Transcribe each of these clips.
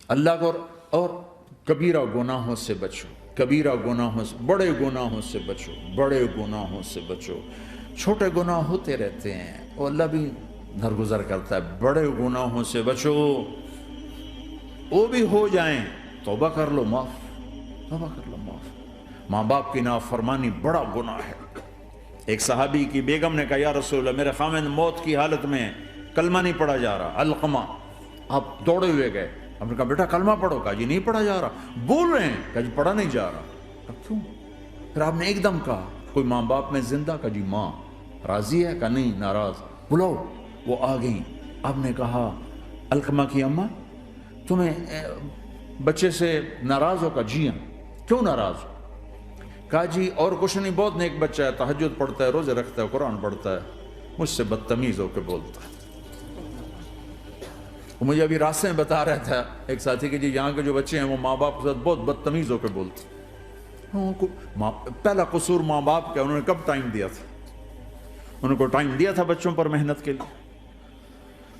اللہ کو اور کبیرہ گناہوں سے بچو، کبیرہ گناہوں سے، بڑے گناہوں سے بچو، بڑے گناہوں سے بچو۔ چھوٹے گناہ ہوتے رہتے ہیں اور اللہ بھی درگزر کرتا ہے، بڑے گناہوں سے بچو، وہ بھی ہو جائیں توبہ کر لو معاف، توبہ کر لو معاف۔ ماں باپ کی نافرمانی بڑا گناہ ہے۔ ایک صحابی کی بیگم نے کہا یا رسول اللہ میرے خاوند موت کی حالت میں کلمہ نہیں پڑھا جا رہا، علقمہ۔ آپ دوڑے ہوئے گئے، ہم نے کہا بیٹا کلمہ پڑھو، کہا جی نہیں پڑھا جا رہا، بول رہے ہیں، کہا جی پڑھا نہیں جا رہا، کہا کیوں؟ پھر آپ نے ایک دم کہا کوئی ماں باپ میں زندہ؟ کہا جی ماں راضی ہے؟ کہا نہیں ناراض، بلاؤ۔ وہ آ گئیں۔ آپ نے کہا علقمہ کی اماں تمہیں بچے سے ناراض ہو؟ کہا جی ہاں۔ کیوں ناراض ہو؟ کہا جی اور کچھ نہیں، بہت نیک بچہ ہے، تہجد پڑھتا ہے، روزے رکھتا ہے، قرآن پڑھتا ہے، مجھ سے بدتمیز ہو کے بولتا ہے۔ وہ مجھے ابھی راستے میں بتا رہا تھا ایک ساتھی کہ جی یہاں کے جو بچے ہیں وہ ماں باپ کے ساتھ بہت بدتمیز ہو کے بولتے ہیں۔ پہلا قصور ماں باپ کا، انہوں نے کب ٹائم دیا تھا؟ انہوں کو ٹائم دیا تھا بچوں پر محنت کے لیے؟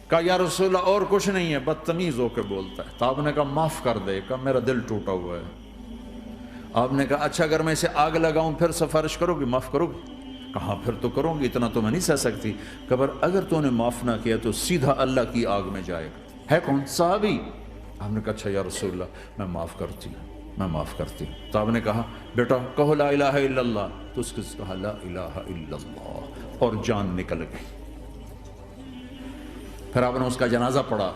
کہا یا رسول اللہ اور کچھ نہیں ہے، بدتمیز ہو کے بولتا ہے۔ تو آپ نے کہا معاف کر دے، کہا میرا دل ٹوٹا ہوا ہے۔ آپ نے کہا اچھا اگر میں اسے آگ لگاؤں پھر سفارش کرو گی، معاف کرو گی؟ کہا پھر تو کروں گی، اتنا تو میں نہیں سہ سکتی۔ کہ اگر تو نے معاف نہ کیا تو سیدھا اللہ کی آگ میں جائے گا۔ ہے کون؟ صحابی۔ آپ نے کہا اچھا یا رسول اللہ میں معاف کرتی ہوں، میں معاف کرتی ہوں۔ تو آپ نے کہا بیٹا کہو لا الہ الا اللہ، تو اس کے کہا لا الہ الا اللہ، اور جان نکل گئی۔ پھر آپ نے اس کا جنازہ پڑھا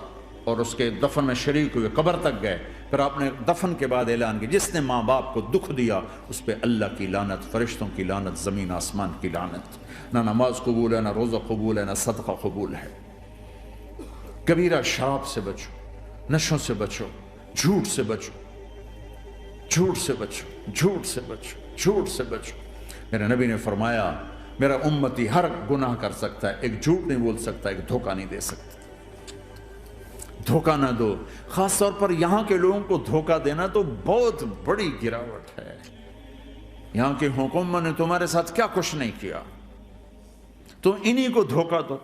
اور اس کے دفن میں شریک ہوئے، قبر تک گئے۔ پھر آپ نے دفن کے بعد اعلان کیا جس نے ماں باپ کو دکھ دیا اس پہ اللہ کی لعنت، فرشتوں کی لعنت، زمین آسمان کی لعنت۔ نہ نماز قبول ہے، نہ روزہ قبول ہے، نہ صدقہ قبول ہے۔ کبیرہ شراب سے بچو، نشوں سے بچو، جھوٹ سے بچو، جھوٹ سے بچو، جھوٹ سے بچو، جھوٹ سے بچو۔ میرے نبی نے فرمایا میرا امتی ہر گناہ کر سکتا ہے، ایک جھوٹ نہیں بول سکتا، ایک دھوکہ نہیں دے سکتا۔ دھوکہ نہ دو، خاص طور پر یہاں کے لوگوں کو دھوکہ دینا تو بہت بڑی گراوٹ ہے۔ یہاں کی حکومت نے تمہارے ساتھ کیا کچھ نہیں کیا، تم انہی کو دھوکہ دو۔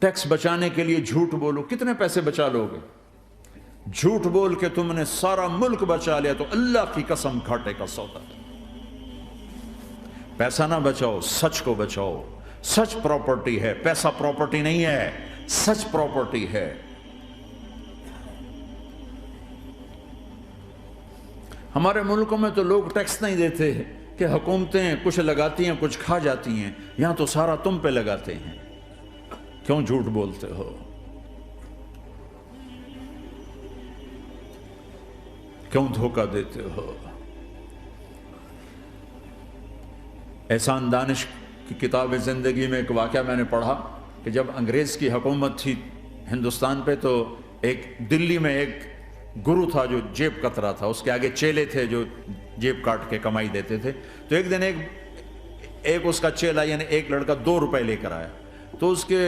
ٹیکس بچانے کے لیے جھوٹ بولو، کتنے پیسے بچا لو گے؟ جھوٹ بول کے تم نے سارا ملک بچا لیا تو اللہ کی قسم گھاٹے کا سودا۔ پیسہ نہ بچاؤ، سچ کو بچاؤ۔ سچ پراپرٹی ہے، پیسہ پراپرٹی نہیں ہے، سچ پراپرٹی ہے۔ ہمارے ملکوں میں تو لوگ ٹیکس نہیں دیتے کہ حکومتیں کچھ لگاتی ہیں کچھ کھا جاتی ہیں، یہاں تو سارا تم پہ لگاتے ہیں۔ کیوں جھوٹ بولتے ہو؟ کیوں دھوکہ دیتے ہو؟ احسان دانش کی کتاب زندگی میں ایک واقعہ میں نے پڑھا کہ جب انگریز کی حکومت تھی ہندوستان پہ تو ایک دلی میں ایک گرو تھا جو جیب کت رہا تھا، اس کے آگے چیلے تھے جو جیب کاٹ کے کمائی دیتے تھے۔ تو ایک دن ایک اس کا چیلا یعنی ایک لڑکا 2 روپے لے کر آیا، تو اس کے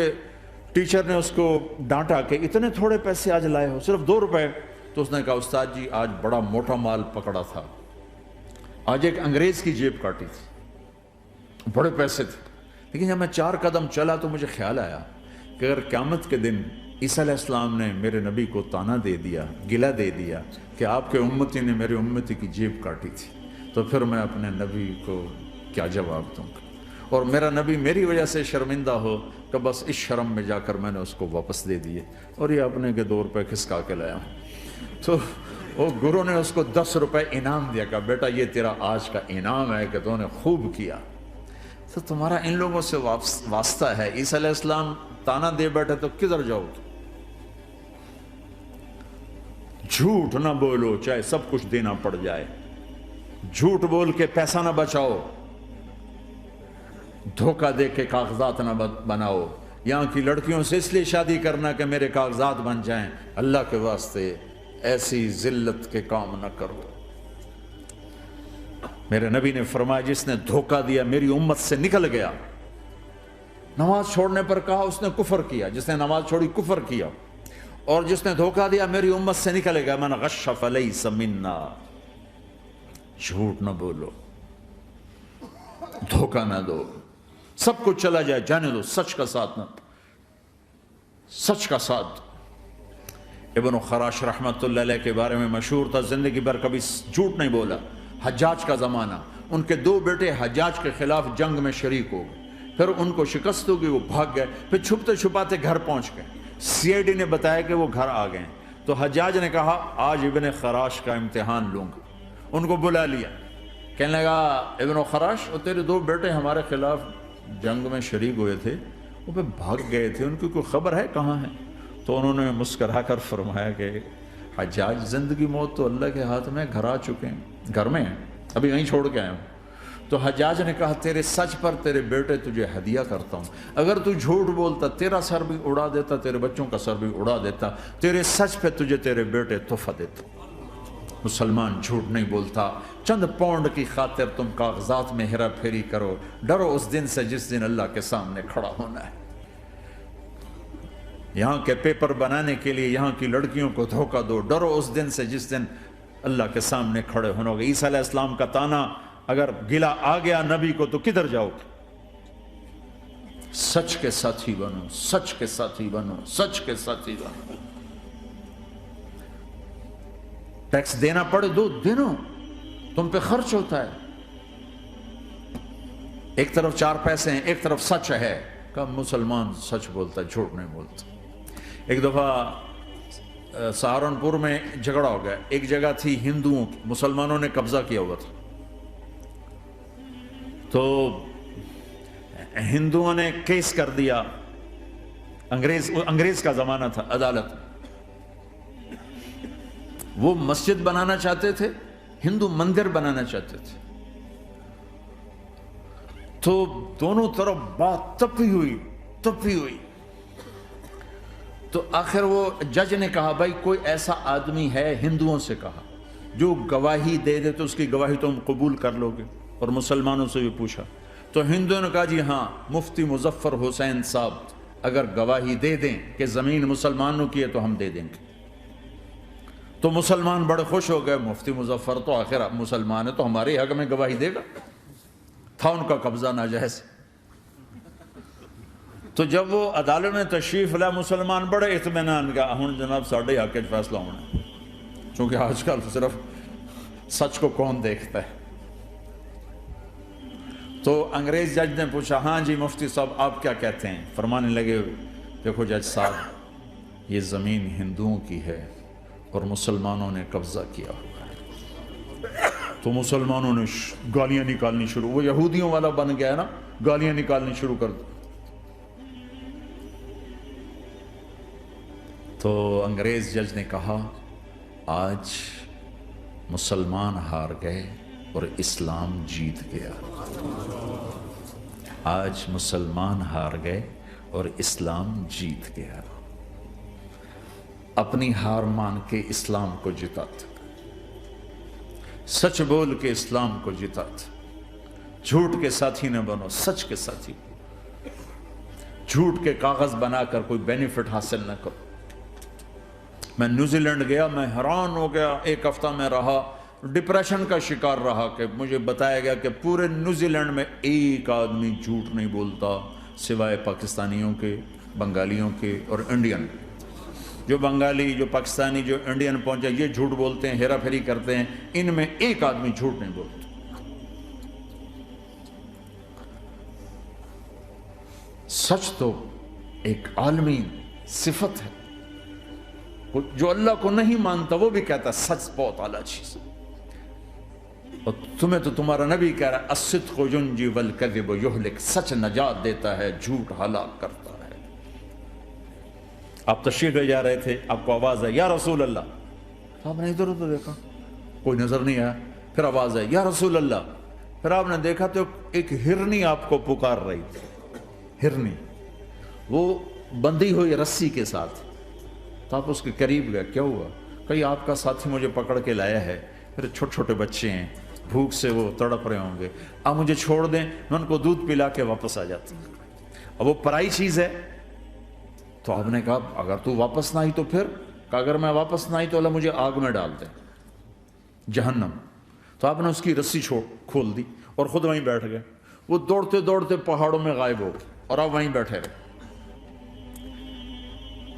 ٹیچر نے اس کو ڈانٹا کہ اتنے تھوڑے پیسے آج لائے ہو، صرف 2 روپے۔ تو اس نے کہا استاد جی آج بڑا موٹا مال پکڑا تھا، آج ایک انگریز کی جیب کاٹی تھی، بڑے پیسے تھے۔ لیکن جب میں 4 قدم چلا تو مجھے خیال آیا کہ اگر قیامت کے دن عیسیٰ علیہ السلام نے میرے نبی کو تانا دے دیا، گلہ دے دیا کہ آپ کے امتی نے میرے امتی کی جیب کاٹی تھی، تو پھر میں اپنے نبی کو کیا جواب دوں گا؟ اور میرا نبی میری وجہ سے شرمندہ ہو کہ بس اس شرم میں جا کر میں نے اس کو واپس دے دیے، اور یہ اپنے کے 2 روپے کھسکا کے لایا ہوں۔ تو وہ گرو نے اس کو 10 روپے انعام دیا، کہا بیٹا یہ تیرا آج کا انعام ہے کہ تو نے خوب کیا۔ تو تمہارا ان لوگوں سے واسطہ ہے، عیسیٰ علیہ السلام تانا دے بیٹھے تو کدھر جاؤ؟ جھوٹ نہ بولو چاہے سب کچھ دینا پڑ جائے، جھوٹ بول کے پیسہ نہ بچاؤ، دھوکہ دے کے کاغذات نہ بناؤ۔ یہاں کی لڑکیوں سے اس لیے شادی کرنا کہ میرے کاغذات بن جائیں، اللہ کے واسطے ایسی ذلت کے کام نہ کرو۔ میرے نبی نے فرمایا جس نے دھوکہ دیا میری امت سے نکل گیا۔ نماز چھوڑنے پر کہا اس نے کفر کیا، جس نے نماز چھوڑی کفر کیا، اور جس نے دھوکہ دیا میری امت سے نکل گیا۔ من غش فلیس منا۔ جھوٹ نہ بولو، دھوکہ نہ دو، سب کچھ چلا جائے جانے دو، سچ کا ساتھ نہ، سچ کا ساتھ۔ ابن خراش رحمۃ اللہ علیہ کے بارے میں مشہور تھا، زندگی بھر کبھی جھوٹ نہیں بولا۔ حجاج کا زمانہ، ان کے 2 بیٹے حجاج کے خلاف جنگ میں شریک ہو گئے، پھر ان کو شکست ہو گئی، وہ بھاگ گئے، پھر چھپتے چھپاتے گھر پہنچ گئے، سی آئی ڈی نے بتایا کہ وہ گھر آ گئے، تو حجاج نے کہا آج ابن خراش کا امتحان لوں گا۔ ان کو بلا لیا، کہنے لگا ابن خراش، وہ تیرے 2 بیٹے ہمارے خلاف جنگ میں شریک ہوئے تھے، وہ پہ بھاگ گئے تھے، ان کی کوئی خبر ہے کہاں ہے؟ تو انہوں نے مسکرا کر فرمایا کہ حجاج، زندگی موت تو اللہ کے ہاتھ میں، گھر آ چکے ہیں، گھر میں ہیں، ابھی یہیں چھوڑ کے آئے ہوں۔ تو حجاج نے کہا تیرے سچ پر تیرے بیٹے تجھے ہدیہ کرتا ہوں، اگر تو جھوٹ بولتا تیرا سر بھی اڑا دیتا، تیرے بچوں کا سر بھی اڑا دیتا، تیرے سچ پہ تجھے تیرے بیٹے تحفہ دیتا۔ مسلمان جھوٹ نہیں بولتا، چند پاؤنڈ کی خاطر تم کاغذات میں ہیرا پھیری کرو، ڈرو اس دن سے جس دن اللہ کے سامنے کھڑا ہونا ہے۔ یہاں کے پیپر بنانے کے لیے یہاں کی لڑکیوں کو دھوکہ دو، ڈرو اس دن سے جس دن اللہ کے سامنے کھڑے ہونا ہوگا۔ عیسیٰ علیہ السلام کا تانا اگر گلا آ گیا نبی کو تو کدھر جاؤ گے؟ سچ کے ساتھی بنو، سچ کے ساتھی بنو، سچ کے ساتھی بنو۔ ٹیکس دینا پڑے دو، دینا، تم پہ خرچ ہوتا ہے۔ ایک طرف 4 پیسے ہیں، ایک طرف سچ ہے، کہ مسلمان سچ بولتا ہے، جھوٹ نہیں بولتا۔ ایک دفعہ سہارنپور میں جھگڑا ہو گیا، ایک جگہ تھی ہندوؤں کی، مسلمانوں نے قبضہ کیا ہوا تھا، تو ہندوؤں نے کیس کر دیا، انگریز کا زمانہ تھا، عدالت، وہ مسجد بنانا چاہتے تھے، ہندو مندر بنانا چاہتے تھے، تو دونوں طرف بات تپی ہوئی، تو آخر وہ جج نے کہا بھائی کوئی ایسا آدمی ہے، ہندوؤں سے کہا، جو گواہی دے دے تو اس کی گواہی تم قبول کر لو گے؟ اور مسلمانوں سے بھی پوچھا، تو ہندوؤں نے کہا جی ہاں، مفتی مظفر حسین صاحب اگر گواہی دے دیں کہ زمین مسلمانوں کی ہے تو ہم دے دیں گے۔ تو مسلمان بڑے خوش ہو گئے، مفتی مظفر تو آخر مسلمان ہے تو ہمارے حق میں گواہی دے گا، تھا ان کا قبضہ ناجائز۔ تو جب وہ عدالت میں تشریف لائے، مسلمان بڑے اطمینان کا، ہن جناب ساڑھے حق وچ فیصلہ ہونا ہے، چونکہ آج کل صرف سچ کو کون دیکھتا ہے۔ تو انگریز جج نے پوچھا ہاں جی مفتی صاحب آپ کیا کہتے ہیں؟ فرمانے لگے دیکھو جج صاحب، یہ زمین ہندوؤں کی ہے اور مسلمانوں نے قبضہ کیا ہوا ہے۔ تو مسلمانوں نے گالیاں نکالنی شروع، وہ یہودیوں والا بن گیا ہے نا، گالیاں نکالنی شروع کر دی۔ تو انگریز جج نے کہا آج مسلمان ہار گئے اور اسلام جیت گیا، آج مسلمان ہار گئے اور اسلام جیت گیا۔ اپنی ہار مان کے اسلام کو جتاتے، سچ بول کے اسلام کو جتاتے، جھوٹ کے ساتھی نہ بنو، سچ کے ساتھی، جھوٹ کے کاغذ بنا کر کوئی بینیفٹ حاصل نہ کرو۔ میں نیوزی لینڈ گیا، میں حیران ہو گیا، 1 ہفتہ میں رہا، ڈپریشن کا شکار رہا کہ مجھے بتایا گیا کہ پورے نیوزی لینڈ میں ایک آدمی جھوٹ نہیں بولتا سوائے پاکستانیوں کے، بنگالیوں کے اور انڈین۔ جو بنگالی، جو پاکستانی، جو انڈین پہنچے یہ جھوٹ بولتے ہیں، ہیرا پھیری کرتے ہیں، ان میں ایک آدمی جھوٹ نہیں بولتا۔ سچ تو ایک عالمی صفت ہے، جو اللہ کو نہیں مانتا وہ بھی کہتا ہے سچ بہت اعلیٰ چیز ہے، اور تمہیں تو تمہارا نبی کہہ رہا ہے الصدق ینجی والکذب یہلک، سچ نجات دیتا ہے، جھوٹ ہلاک کرتا ہے۔ آپ تشریف لے جا رہے تھے، آپ کو آواز آئی یا رسول اللہ، آپ نے ادھر ادھر دیکھا، کوئی نظر نہیں آیا، پھر آواز آئی یا رسول اللہ، پھر آپ نے دیکھا تو ایک ہرنی آپ کو پکار رہی تھی، ہرنی، وہ بندھی ہوئی رسی کے ساتھ، تو آپ اس کے قریب گئے، کیا ہوا؟ کہیں آپ کا ساتھی مجھے پکڑ کے لایا ہے، پھر چھوٹے چھوٹے بچے ہیں، بھوک سے وہ تڑپ رہے ہوں گے، آپ مجھے چھوڑ دیں، میں ان کو دودھ پلا کے واپس آ جاتا ہوں۔ اب وہ پرائی چیز ہے، تو آپ نے کہا اگر تو واپس نہ آئی تو پھر، کہ اگر میں واپس نہ آئی تو اللہ مجھے آگ میں ڈال دے، جہنم۔ تو آپ نے اس کی رسی کھول دی اور خود وہیں بیٹھ گئے، وہ دوڑتے دوڑتے پہاڑوں میں غائب ہو گئے اور آپ وہیں بیٹھے رہے۔